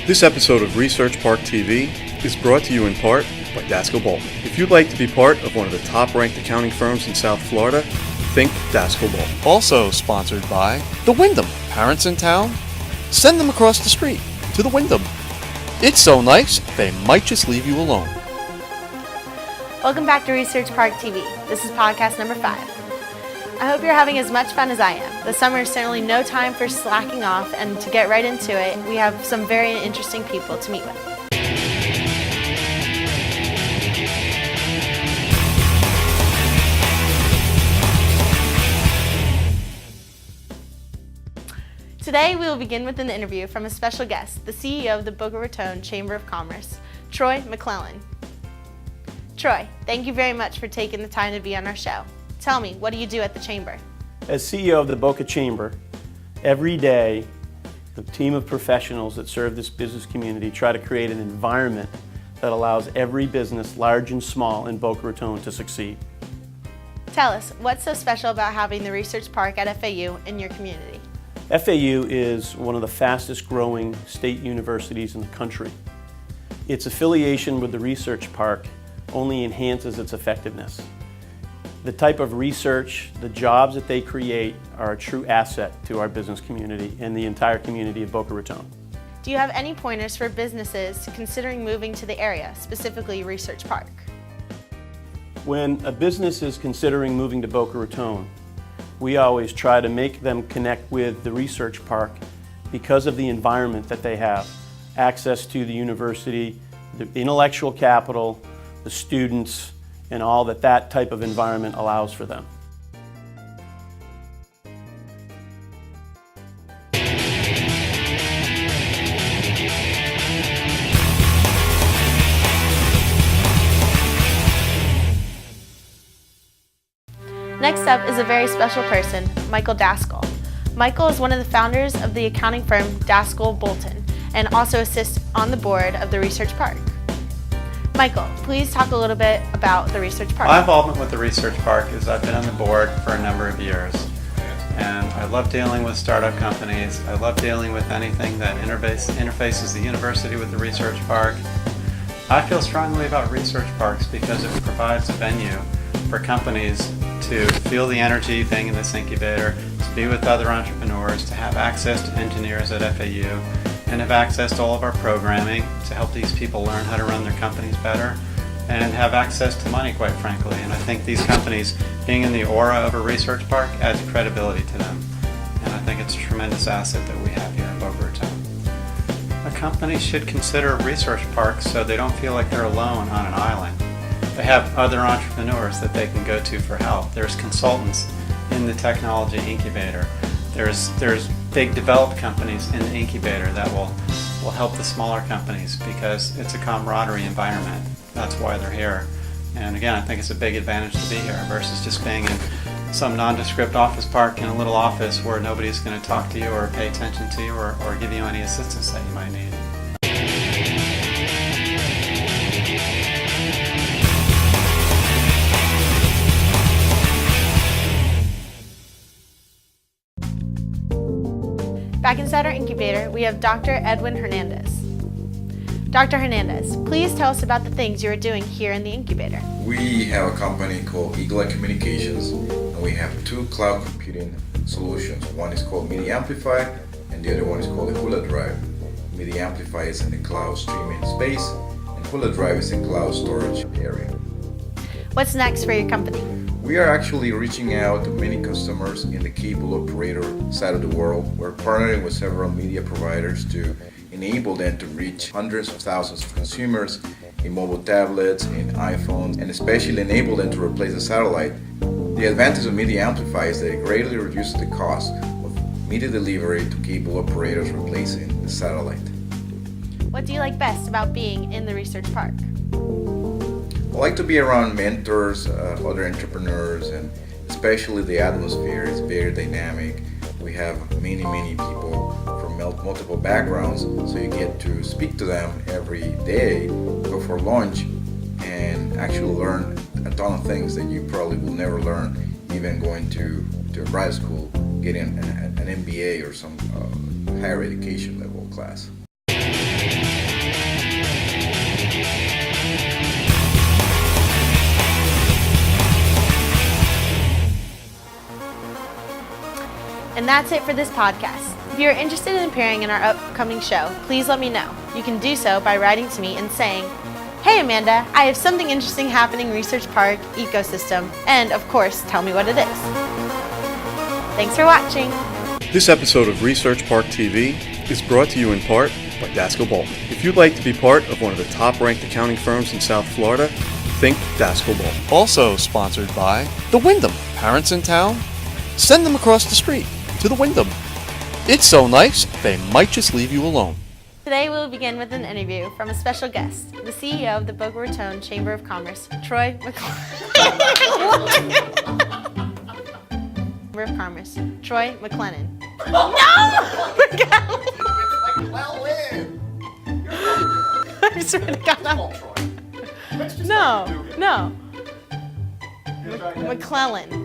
This episode of Research Park TV is brought to you in part by Daskell Bolton. If you'd like to be part of one of the top-ranked accounting firms in South Florida, think Daskell Bolton. Also sponsored by the Wyndham. Parents in town? Send them across the street to the Wyndham. It's so nice, they might just leave you alone. Welcome back to Research Park TV. This is podcast number 5. I hope you're having as much fun as I am. The summer is certainly no time for slacking off, and to get right into it, we have some very interesting people to meet with. Today, we will begin with an interview from a special guest, the CEO of the Boca Raton Chamber of Commerce, Troy McClellan. Troy, thank you very much for taking the time to be on our show. Tell me, what do you do at the Chamber? As CEO of the Boca Chamber, every day, the team of professionals that serve this business community try to create an environment that allows every business, large and small, in Boca Raton to succeed. Tell us, what's so special about having the Research Park at FAU in your community? FAU is one of the fastest growing state universities in the country. Its affiliation with the Research Park only enhances its effectiveness. The type of research, the jobs that they create are a true asset to our business community and the entire community of Boca Raton. Do you have any pointers for businesses considering moving to the area, specifically Research Park? When a business is considering moving to Boca Raton, we always try to make them connect with the Research Park because of the environment that they have. Access to the university, the intellectual capital, the students, and all that type of environment allows for them. Next up is a very special person, Michael Daskell. Michael is one of the founders of the accounting firm Daskell Bolton and also assists on the board of the Research Park. Michael, please talk a little bit about the Research Park. My involvement with the Research Park is I've been on the board for a number of years, and I love dealing with startup companies. I love dealing with anything that interfaces the university with the Research Park. I feel strongly about research parks because it provides a venue for companies to feel the energy being in this incubator, to be with other entrepreneurs, to have access to engineers at FAU, and have access to all of our programming to help these people learn how to run their companies better and have access to money, quite frankly. And I think these companies, being in the aura of a research park, adds credibility to them. And I think it's a tremendous asset that we have here in Boca Raton. A company should consider research parks so they don't feel like they're alone on an island. They have other entrepreneurs that they can go to for help. There's consultants in the technology incubator. There's big developed companies in the incubator that will help the smaller companies because it's a camaraderie environment. That's why they're here. And again, I think it's a big advantage to be here versus just being in some nondescript office park in a little office where nobody's going to talk to you or pay attention to you or give you any assistance that you might need. Back inside our incubator, we have Dr. Edwin Hernandez. Dr. Hernandez, please tell us about the things you are doing here in the incubator. We have a company called Eagle Eye Communications, and we have 2 cloud computing solutions. One is called MIDI Amplify, and the other one is called the Hula Drive. MIDI Amplify is in the cloud streaming space, and Hula Drive is in cloud storage area. What's next for your company? We are actually reaching out to many customers in the cable operator side of the world. We're partnering with several media providers to enable them to reach hundreds of thousands of consumers in mobile tablets, in iPhones, and especially enable them to replace the satellite. The advantage of Media Amplify is that it greatly reduces the cost of media delivery to cable operators replacing the satellite. What do you like best about being in the Research Park? I like to be around mentors, other entrepreneurs, and especially the atmosphere is very dynamic. We have many people from multiple backgrounds, so you get to speak to them every day, go for lunch, and actually learn a ton of things that you probably will never learn even going to a grad school, getting an MBA or some higher education level class. that's it for this podcast. If you are interested in appearing in our upcoming show, please let me know. You can do so by writing to me and saying, "Hey Amanda, I have something interesting happening Research Park ecosystem," and of course, tell me what it is. Thanks for watching. This episode of Research Park TV is brought to you in part by Daskell Bolton. If you'd like to be part of one of the top-ranked accounting firms in South Florida, think Daskell Bolton. Also sponsored by the Wyndham. Parents in town? Send them across the street to the Wyndham. It's so nice, they might just leave you alone. Today we'll begin with an interview from a special guest, the CEO of the Boca Raton Chamber of Commerce, Troy McClellan. No! I swear to God. No. McClellan.